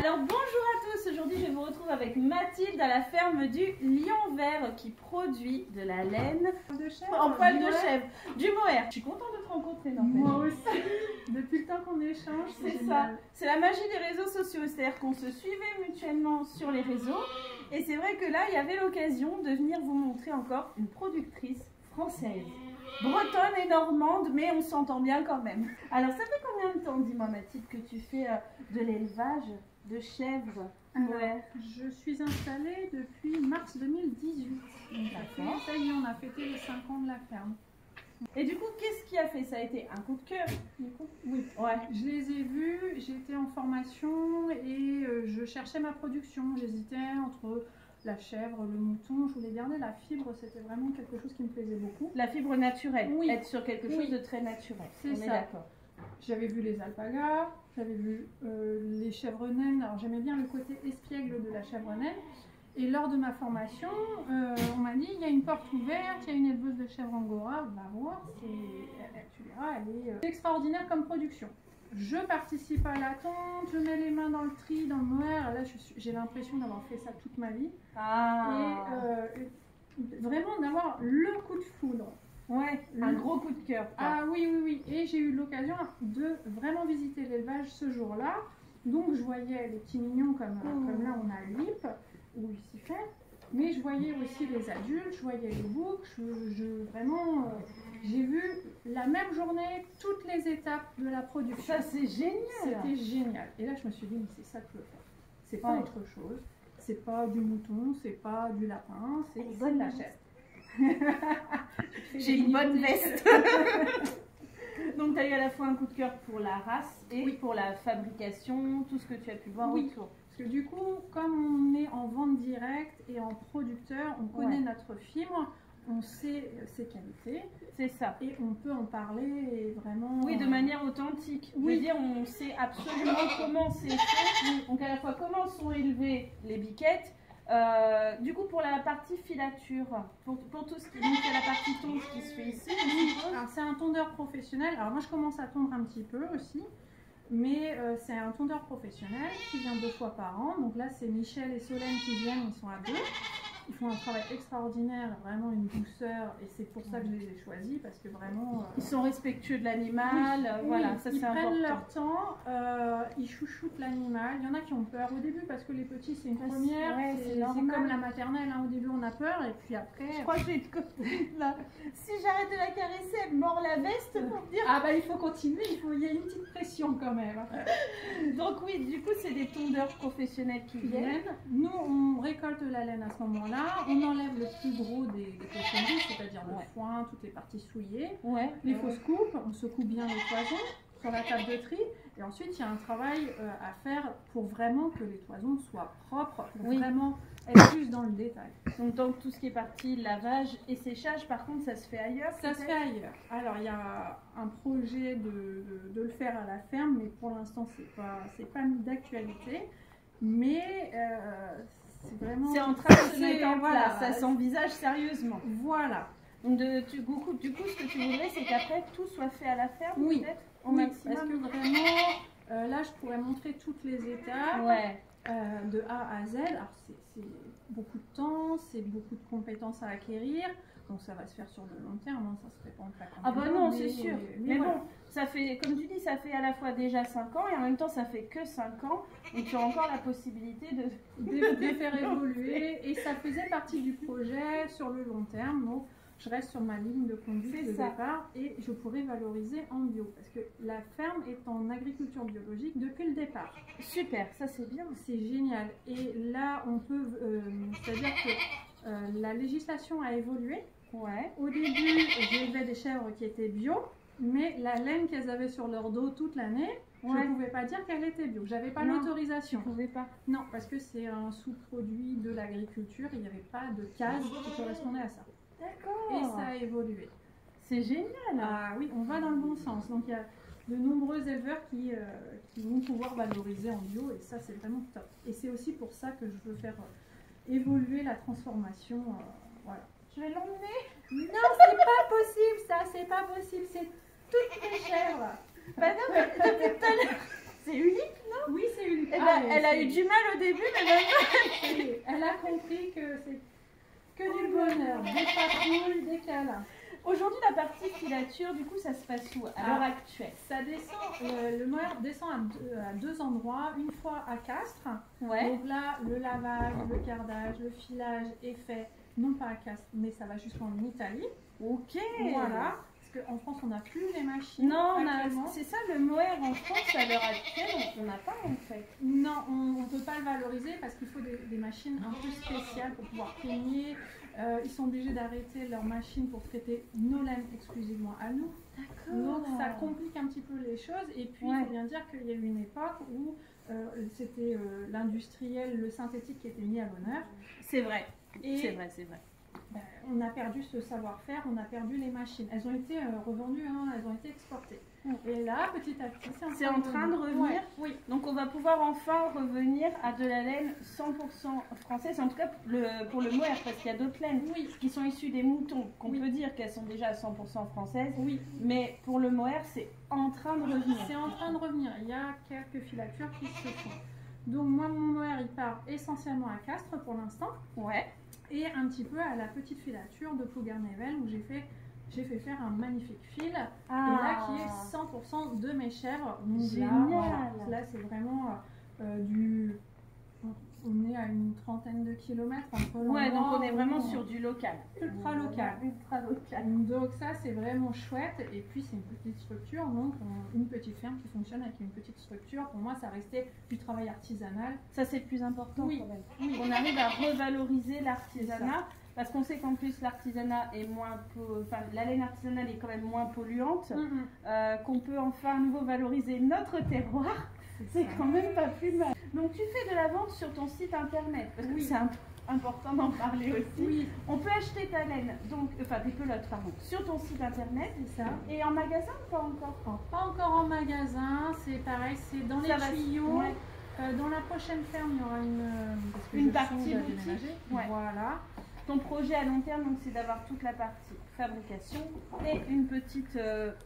Alors bonjour à tous, aujourd'hui je vous retrouve avec Mathilde à la ferme du Lion Vert qui produit de la laine en poil de chèvre, du mohair. Je suis contente de te rencontrer. Moi aussi, depuis le temps qu'on échange, c'est ça. C'est la magie des réseaux sociaux, c'est-à-dire qu'on se suivait mutuellement sur les réseaux et c'est vrai que là il y avait l'occasion de venir vous montrer encore une productrice française. Bretonne et normande, mais on s'entend bien quand même. Alors, ça fait combien de temps, dis-moi Mathilde, que tu fais de l'élevage de chèvres? Ouais. Je suis installée depuis mars 2018. D'accord. Ça y est, on a fêté les 5 ans de la ferme. Et du coup, qu'est-ce qui a fait? Ça a été un coup de cœur, du coup? Oui. Ouais. Je les ai vus, j'étais en formation et je cherchais ma production. J'hésitais entre la chèvre, le mouton, je voulais garder la fibre, c'était vraiment quelque chose qui me plaisait beaucoup. La fibre naturelle, oui. Être sur quelque chose de très naturel. C'est ça. D'accord. J'avais vu les alpagas, j'avais vu les chèvres naines, alors j'aimais bien le côté espiègle de la chèvre naine. Et lors de ma formation, on m'a dit il y a une porte ouverte, il y a une éleveuse de chèvres angora, va voir, tu verras, elle est extraordinaire comme production. Je participe à la tente, je mets les mains dans le tri, dans le mohair. Là, j'ai l'impression d'avoir fait ça toute ma vie. Et vraiment d'avoir le coup de foudre. Ouais, un gros coup de cœur. Ah oui, oui, oui. Et j'ai eu l'occasion de vraiment visiter l'élevage ce jour-là. Donc, je voyais les petits mignons comme là, on a Lip, ou Lucifer. Mais je voyais aussi les adultes, je voyais les boucs. Vraiment... j'ai vu la même journée toutes les étapes de la production. Ça, c'est génial. C'était génial. Et là, je me suis dit, mais c'est ça que je veux faire. C'est pas autre chose. C'est pas du mouton, c'est pas du lapin, c'est de la chèvre. J'ai une bonne veste. Donc, tu as eu à la fois un coup de cœur pour la race et pour la fabrication, tout ce que tu as pu voir autour. Parce que du coup, comme on est en vente directe et en producteur, on connaît notre fibre. On sait ses qualités, c'est ça, et on peut en parler vraiment. Oui, de manière authentique. Oui. Je veux dire, on sait absolument comment c'est fait. Donc à la fois comment sont élevées les biquettes. Du coup, pour la partie filature, pour tout ce qui donc il y a la partie tonte qui se fait ici. Alors c'est un tondeur professionnel. Alors moi je commence à tondre un petit peu aussi. Mais c'est un tondeur professionnel qui vient 2 fois par an. Donc là, c'est Michel et Solène qui viennent, ils sont à 2. Ils font un travail extraordinaire, vraiment une douceur. Et c'est pour ça que je les ai choisis, parce que vraiment... ils sont respectueux de l'animal, voilà, ça c'est important. Ils prennent leur temps, ils chouchoutent l'animal. Il y en a qui ont peur au début, parce que les petits, c'est une première. C'est comme la maternelle, hein. Au début, on a peur, et puis après... Je crois que je vais être copine, là. Si j'arrête de la caresser, elle mord la veste pour dire... Ah bah il faut continuer, il y a une petite pression quand même. Donc oui, du coup, c'est des tondeurs professionnels qui viennent. Nous, on récolte la laine à ce moment-là. On enlève le plus gros des cochonneries, c'est-à-dire le foin, toutes les parties souillées. Les fausses coupes, on secoue bien les toisons sur la table de tri. Et ensuite, il y a un travail à faire pour vraiment que les toisons soient propres, pour vraiment être plus dans le détail. Donc tout ce qui est partie lavage et séchage, par contre, ça se fait ailleurs? Ça se fait ailleurs. Alors, il y a un projet de le faire à la ferme, mais pour l'instant, c'est pas d'actualité. Mais... c'est en train de se mettre en place, ça s'envisage sérieusement. Voilà. Donc du coup, ce que tu voudrais, c'est qu'après tout soit fait à la ferme, peut-être au maximum. Parce que vraiment, là, je pourrais montrer toutes les étapes de A à Z. Alors, c'est beaucoup de temps, c'est beaucoup de compétences à acquérir. Donc ça va se faire sur le long terme, hein, ça se fait pas en claquant. Ah bah non, c'est sûr. Mais bon, ça fait, comme tu dis, ça fait à la fois déjà 5 ans et en même temps ça fait que 5 ans. Et tu as encore la possibilité de faire évoluer. Et ça faisait partie du projet sur le long terme. Donc je reste sur ma ligne de conduite de départ et je pourrais valoriser en bio. Parce que la ferme est en agriculture biologique depuis le départ. Super, ça c'est bien. C'est génial. Et là, on peut... c'est-à-dire que la législation a évolué. Au début, j'élevais des chèvres qui étaient bio, mais la laine qu'elles avaient sur leur dos toute l'année, je ne pouvais pas dire qu'elle était bio. J'avais pas l'autorisation. Tu pouvais pas. Non, parce que c'est un sous-produit de l'agriculture. Il n'y avait pas de case qui correspondait à ça. D'accord. Et ça a évolué. C'est génial. Ah oui, on va dans le bon sens. Donc il y a de nombreux éleveurs qui vont pouvoir valoriser en bio, et ça c'est vraiment top. Et c'est aussi pour ça que je veux faire évoluer la transformation. Voilà. Je vais l'emmener. Non, c'est pas possible, ça, c'est pas possible. C'est toutes les chèvres. Bah non, mais depuis tout à l'heure. C'est unique. Oui, c'est unique. Eh ben, elle a eu du mal au début, mais maintenant... Elle a compris que c'est que du bonheur, des patrouilles, des câlins. Aujourd'hui, la partie filature, du coup, ça se passe où à l'heure actuelle? Ça descend, le mohair descend à deux endroits, une fois à Castres. Ouais. Donc là, le lavage, le cardage, le filage est fait, non pas à Castres, mais ça va jusqu'en Italie. Ok. Voilà. Parce qu'en France, on n'a plus les machines. Non, actuellement. c'est ça le mohair en France à l'heure actuelle, on n'a pas en fait. Non, on ne peut pas le valoriser parce qu'il faut des machines un peu spéciales pour pouvoir peigner. Ils sont obligés d'arrêter leurs machines pour traiter nos laines exclusivement à nous. Donc ça complique un petit peu les choses. Et puis il faut bien dire qu'il y a eu une époque où c'était l'industriel, le synthétique qui était mis à l'honneur. C'est vrai, c'est vrai. On a perdu ce savoir-faire, on a perdu les machines. Elles ont été revendues, hein, elles ont été exportées. Et là, petit à petit, c'est en train de revenir. Ouais, oui. Donc on va pouvoir enfin revenir à de la laine 100% française, en tout cas pour le mohair, parce qu'il y a d'autres laines qui sont issues des moutons, qu'on peut dire qu'elles sont déjà à 100% françaises. Oui. Mais pour le mohair, c'est en train de revenir. C'est en train de revenir. Il y a quelques filatures qui se font. Donc moi, mon mohair, il part essentiellement à Castres pour l'instant. Ouais. Et un petit peu à la petite filature de Plouguer-Nivelles où j'ai fait faire un magnifique fil. Et là, qui est 100% de mes chèvres. Donc génial. Là, c'est vraiment du... On est à une trentaine de kilomètres entre l'endroit. Ouais, donc on est vraiment sur du local. Ultra local. Ultra local. Donc ça, c'est vraiment chouette. Et puis, c'est une petite structure. Donc, une petite ferme qui fonctionne avec une petite structure. Pour moi, ça restait du travail artisanal. Ça, c'est le plus important. Oui. Quand même. On arrive à revaloriser l'artisanat. Parce qu'on sait qu'en plus l'artisanat est moins, enfin la laine artisanale est quand même moins polluante, qu'on peut enfin à nouveau valoriser notre terroir, c'est quand même pas plus mal. Donc tu fais de la vente sur ton site internet, parce que c'est important d'en parler aussi. Oui. On peut acheter ta laine, donc, enfin des pelotes pardon, sur ton site internet. C'est ça. Et en magasin ou pas encore? Pas encore en magasin, c'est pareil, c'est dans les tuyaux. Dans la prochaine ferme, il y aura une partie boutique. Voilà. Ton projet à long terme, c'est d'avoir toute la partie fabrication et une petite,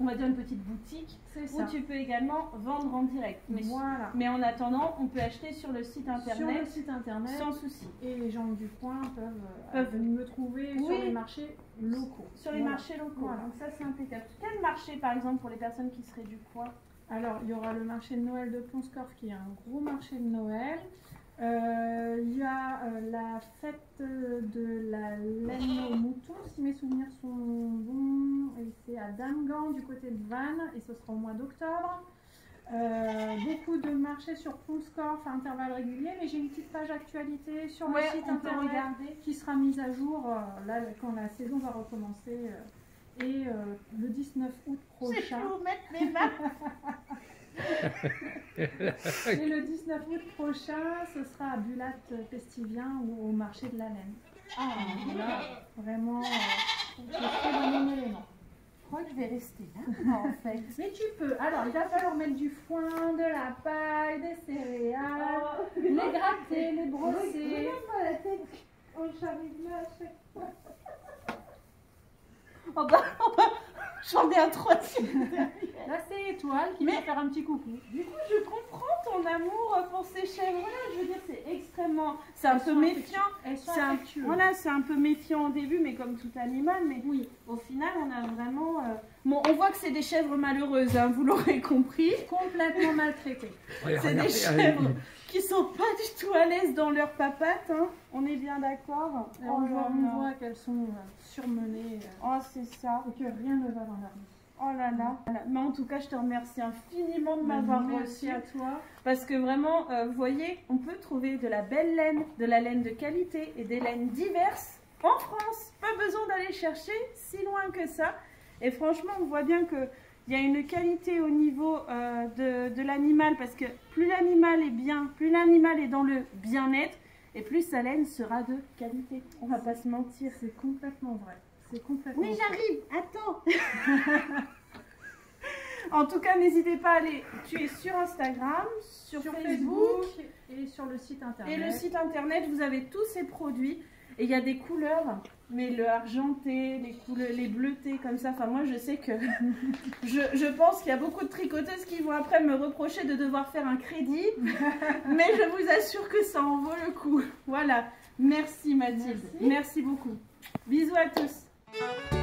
on va dire une petite boutique où tu peux également vendre en direct. Mais en attendant, on peut acheter sur le site internet, sans souci. Et les gens du coin peuvent venir me trouver sur les marchés locaux. Sur les marchés locaux. Voilà. Donc ça, c'est impeccable. Quel marché, par exemple, pour les personnes qui seraient du coin? Alors, il y aura le marché de Noël de Pont-Scorff qui est un gros marché de Noël. Il y a la fête de la laine au mouton, si mes souvenirs sont bons, et c'est à Damgand du côté de Vannes et ce sera au mois d'octobre. Beaucoup de marchés sur Pont-Scorff à intervalles réguliers, mais j'ai une petite page actualité sur le site internet qui sera mise à jour là, quand la saison va recommencer. Et le 19 août prochain. C'est pour mettre les mains. Et le 19 août prochain, ce sera à Bulat-Pestivien ou au marché de la laine. Là, vraiment, je serai dans mon élément. Je crois que je vais rester là, en fait. Mais tu peux. Alors, il va falloir mettre du foin, de la paille, des céréales, les gratter, les brosser. La tête. Oh, j'arrive là à chaque fois. Oh bah, j'en ai un troisième derrière. Là, c'est Étoile qui vient faire un petit coucou. Du coup, je comprends ton amour pour ces chèvres-là. Je veux dire, c'est extrêmement... C'est un peu méfiant. Elles sont affectueuses. Voilà, c'est un peu méfiant au début, mais comme tout animal. Mais au final, on a vraiment... Bon, on voit que c'est des chèvres malheureuses, hein, vous l'aurez compris. Complètement maltraitées. C'est des chèvres qui sont pas du tout à l'aise dans leur papate. Hein. On est bien d'accord. On voit qu'elles sont surmenées. Oh, c'est ça. Et que rien ne va dans leur vie. Oh là là. Mais en tout cas, je te remercie infiniment de m'avoir reçu. Merci à toi. Parce que vraiment, vous voyez, on peut trouver de la belle laine, de la laine de qualité et des laines diverses en France. Pas besoin d'aller chercher si loin que ça. Et franchement, on voit bien qu'il y a une qualité au niveau de l'animal. Parce que plus l'animal est bien, plus l'animal est dans le bien-être, et plus sa laine sera de qualité. On va pas se mentir. C'est complètement vrai. C'est complètement vrai. Oui, j'arrive. Attends. En tout cas, n'hésitez pas à aller. Tu es sur Instagram, sur Facebook et sur le site internet. Et le site internet, vous avez tous ces produits. Et il y a des couleurs, mais le argenté, les bleutés comme ça. Enfin, moi, je sais que je pense qu'il y a beaucoup de tricoteuses qui vont après me reprocher de devoir faire un crédit. Mais je vous assure que ça en vaut le coup. Voilà. Merci Mathilde. Merci beaucoup. Bisous à tous.